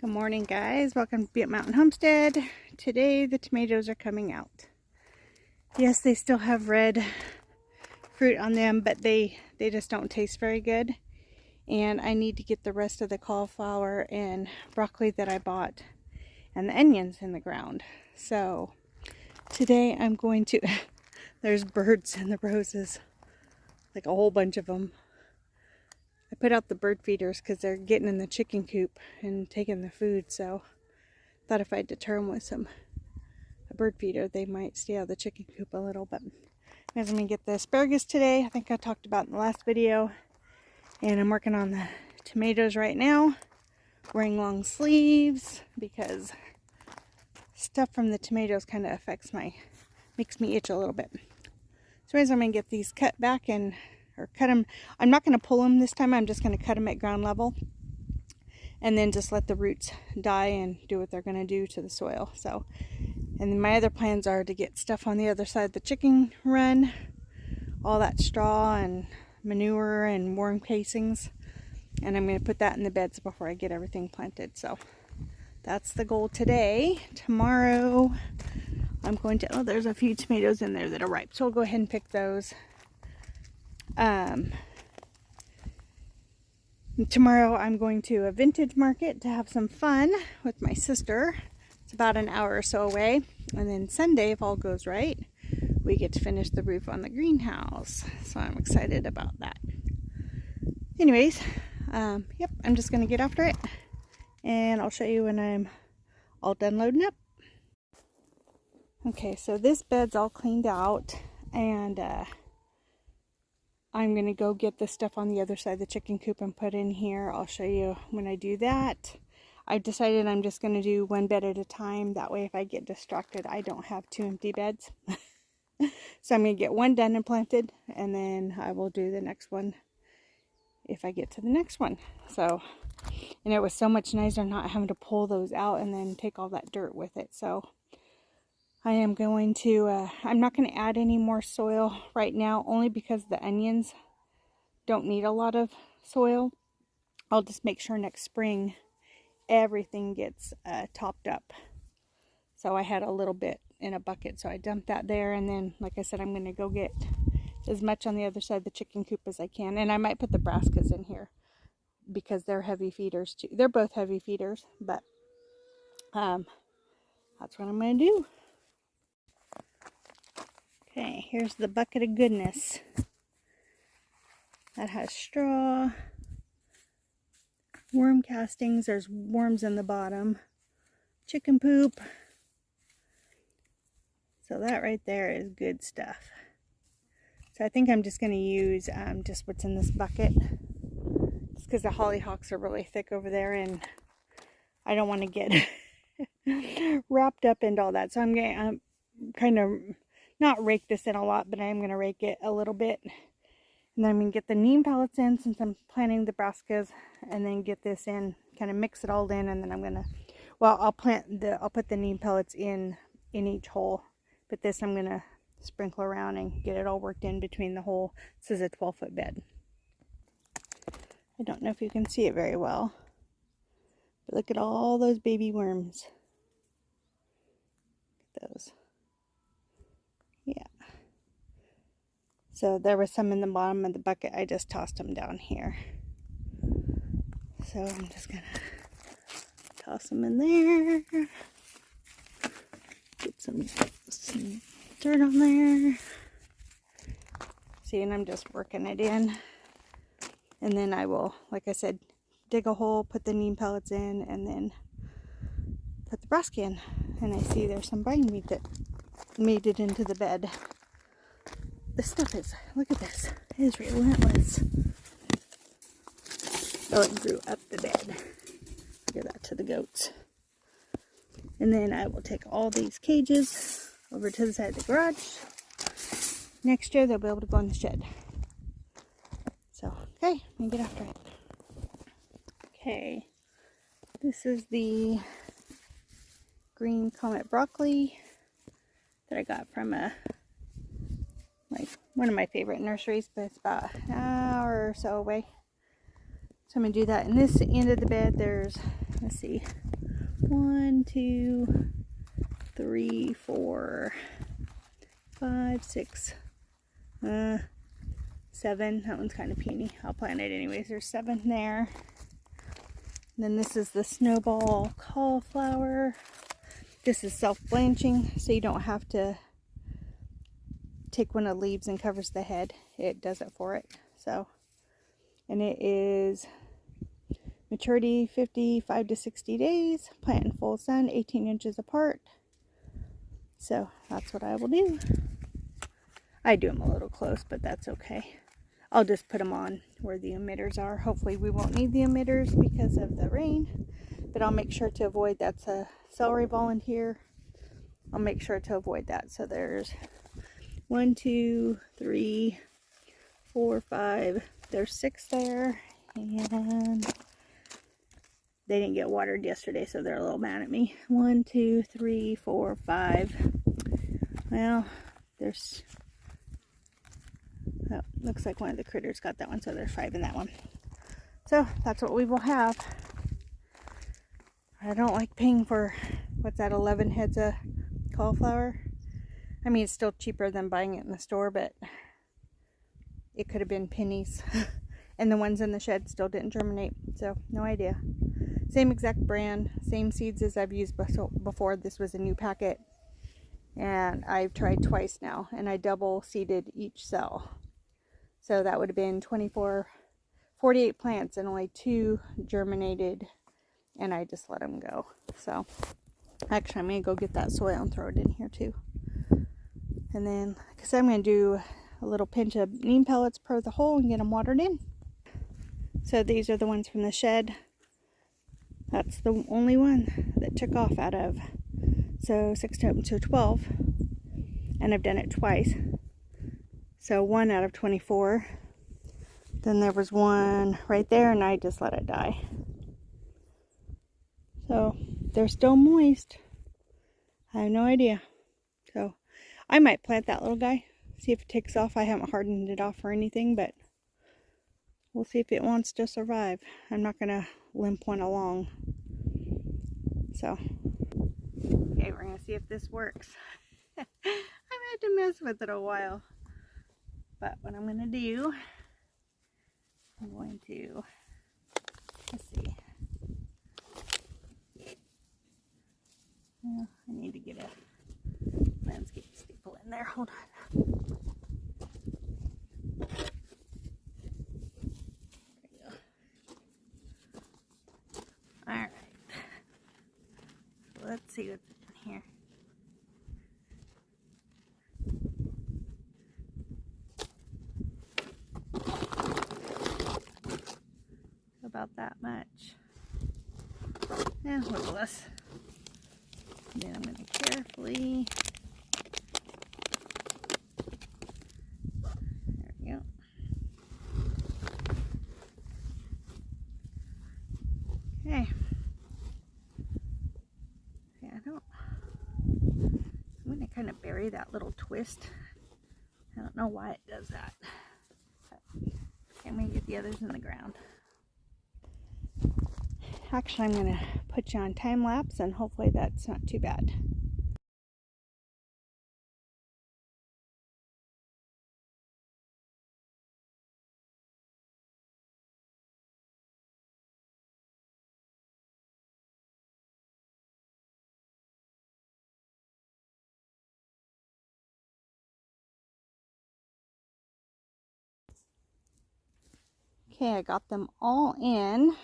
Good morning, guys. Welcome to Be at Mountain Homestead. Today the tomatoes are coming out. Yes, they still have red fruit on them, but they just don't taste very good. And I need to get the rest of the cauliflower and broccoli that I bought and the onions in the ground. So today I'm going to, there's birds in the roses, like a whole bunch of them. I put out the bird feeders because they're getting in the chicken coop and taking the food, so I thought if I deter them with a bird feeder, they might stay out of the chicken coop a little. But I'm going to get the asparagus today. I think I talked about in the last video. And I'm working on the tomatoes right now, wearing long sleeves because stuff from the tomatoes kind of makes me itch a little bit. So anyways, I'm going to get these cut back or cut them. I'm not going to pull them this time. I'm just going to cut them at ground level and then just let the roots die and do what they're going to do to the soil. So, and then my other plans are to get stuff on the other side of the chicken run, all that straw and manure and worm casings, and I'm going to put that in the beds before I get everything planted. So that's the goal today. Tomorrow I'm going to, oh, there's a few tomatoes in there that are ripe, so I'll go ahead and pick those. Tomorrow I'm going to a vintage market to have some fun with my sister. It's about an hour or so away. And then Sunday, if all goes right, we get to finish the roof on the greenhouse. So I'm excited about that. Anyways, yep, I'm just going to get after it. And I'll show you when I'm all done loading up. Okay, so this bed's all cleaned out. And I'm going to go get the stuff on the other side of the chicken coop and put in here. I'll show you when I do that. I've decided I'm just going to do one bed at a time. That way if I get distracted, I don't have two empty beds. So I'm going to get one done and planted, and then I will do the next one if I get to the next one. So, and it was so much nicer not having to pull those out and then take all that dirt with it. So I am going to, I'm not going to add any more soil right now, only because the onions don't need a lot of soil. I'll just make sure next spring everything gets topped up. So I had a little bit in a bucket, so I dumped that there. And then, like I said, I'm going to go get as much on the other side of the chicken coop as I can. And I might put the Brassicas in here because they're heavy feeders too. They're both heavy feeders, but that's what I'm going to do. Okay, here's the bucket of goodness. That has straw, worm castings, there's worms in the bottom, chicken poop. So that right there is good stuff. So I think I'm just going to use just what's in this bucket. Just because the hollyhocks are really thick over there and I don't want to get wrapped up into all that. So I'm going to kind of not rake this in a lot, but I'm going to rake it a little bit. And then I'm going to get the neem pellets in since I'm planting the brassicas, and then get this in, kind of mix it all in, and then I'm going to, well, I'll put the neem pellets in each hole, but this I'm going to sprinkle around and get it all worked in between the hole. This is a 12-foot bed. I don't know if you can see it very well, but look at all those baby worms. Look at those. Yeah. So there was some in the bottom of the bucket. I just tossed them down here. So I'm just going to toss them in there. Get some dirt on there. See, and I'm just working it in. And then I will, like I said, dig a hole, put the neem pellets in, and then put the brassica in. And I see there's some bindweed that made it into the bed. This stuff is, look at this, it is relentless. Oh, it grew up the bed. Give that to the goats. And then I will take all these cages over to the side of the garage. Next year they'll be able to go in the shed. So, okay, I'm gonna get after it. Okay, this is the green comet broccoli that I got from one of my favorite nurseries, but it's about an hour or so away. So I'm going to do that. In this end of the bed, there's let's see, 1, 2, 3, 4, 5, 6, 7. That one's kind of puny. I'll plant it anyways. There's 7 there. And then this is the snowball cauliflower. This is self-blanching, so you don't have to take one of the leaves and covers the head. It does it for it. So, and it is maturity 55 to 60 days. Plant in full sun, 18 inches apart. So that's what I will do. I do them a little close, but that's okay. I'll just put them on where the emitters are. Hopefully we won't need the emitters because of the rain, but I'll make sure to avoid, that's a celery volunteer. I'll make sure to avoid that. So there's 1, 2, 3, 4, 5. There's 6 there, and they didn't get watered yesterday, so they're a little mad at me. 1, 2, 3, 4, 5. Well, there's, oh, looks like one of the critters got that one, so there's 5 in that one. So that's what we will have. I don't like paying for, what's that, 11 heads of cauliflower. I mean, it's still cheaper than buying it in the store, but it could have been pennies. And the ones in the shed still didn't germinate, so no idea. Same exact brand, same seeds as I've used before. This was a new packet, and I've tried twice now, and I double seeded each cell. So that would have been 48 plants, and only 2 germinated, and I just let them go. So actually I'm going to go get that soil and throw it in here too. And then, because I'm going to do a little pinch of neem pellets per the hole and get them watered in. So these are the ones from the shed. That's the only one that took off out of, so 6 to 12, and I've done it twice. So 1 out of 24. Then there was one right there, and I just let it die. So they're still moist. I have no idea. So I might plant that little guy, see if it takes off. I haven't hardened it off or anything, but we'll see if it wants to survive. I'm not going to limp one along. So, okay, we're going to see if this works. I've had to mess with it a while. But what I'm going to do, I'm going to, let's see. Well, I need to get a landscape staple in there. Hold on. Alright, let's see what's in here. About that much. And a little less. And then I'm going to carefully, there we go. Okay. Yeah, I'm going to kind of bury that little twist. I don't know why it does that. But I'm going to get the others in the ground. Actually, I'm going to put you on time lapse, and hopefully that's not too bad. Okay, I got them all in.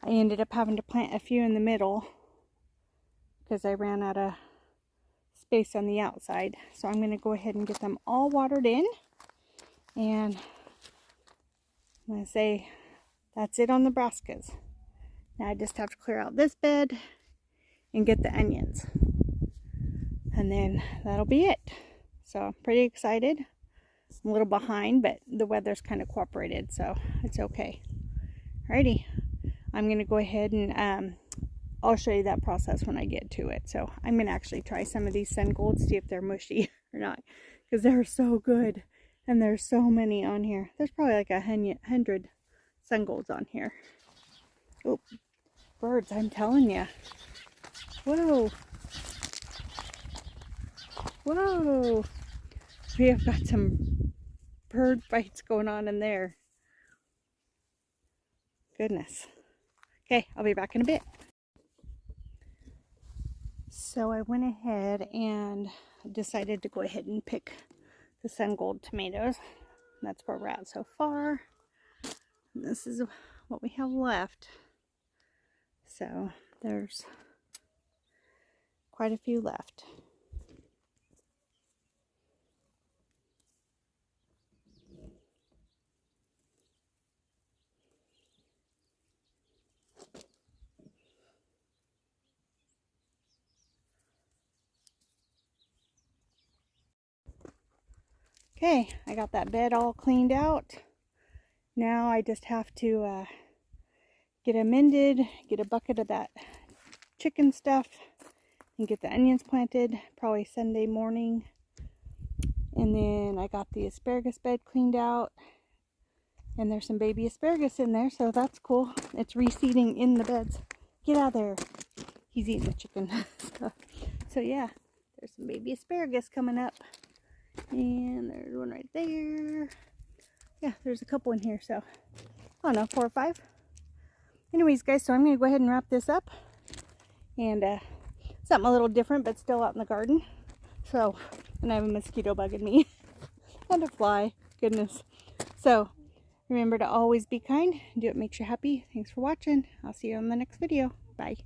I ended up having to plant a few in the middle because I ran out of space on the outside. So I'm going to go ahead and get them all watered in. And I'm going to say that's it on the brassicas. Now I just have to clear out this bed and get the onions. And then that'll be it. So I'm pretty excited. I'm a little behind, but the weather's kind of cooperated, so it's okay. Alrighty. I'm going to go ahead and I'll show you that process when I get to it. So I'm going to actually try some of these sun golds, see if they're mushy or not, because they're so good. And there's so many on here. There's probably like 100 sun golds on here. Oh, birds, I'm telling you. Whoa. Whoa. We have got some bird fights going on in there. Goodness. Okay, I'll be back in a bit. So I went ahead and decided to go ahead and pick the sun gold tomatoes. That's where we're at so far. And this is what we have left. So there's quite a few left. Okay, I got that bed all cleaned out. Now I just have to get it mended, get a bucket of that chicken stuff, and get the onions planted, probably Sunday morning. And then I got the asparagus bed cleaned out, and there's some baby asparagus in there, so that's cool. It's reseeding in the beds. Get out of there. He's eating the chicken. So yeah, there's some baby asparagus coming up. And there's one right there. Yeah, there's a couple in here, so I don't know, 4 or 5. Anyways, guys, so I'm going to go ahead and wrap this up. And something a little different, but still out in the garden. So, and I have a mosquito bugging me. And a fly. Goodness. So, remember to always be kind. Do what makes you happy. Thanks for watching. I'll see you on the next video. Bye.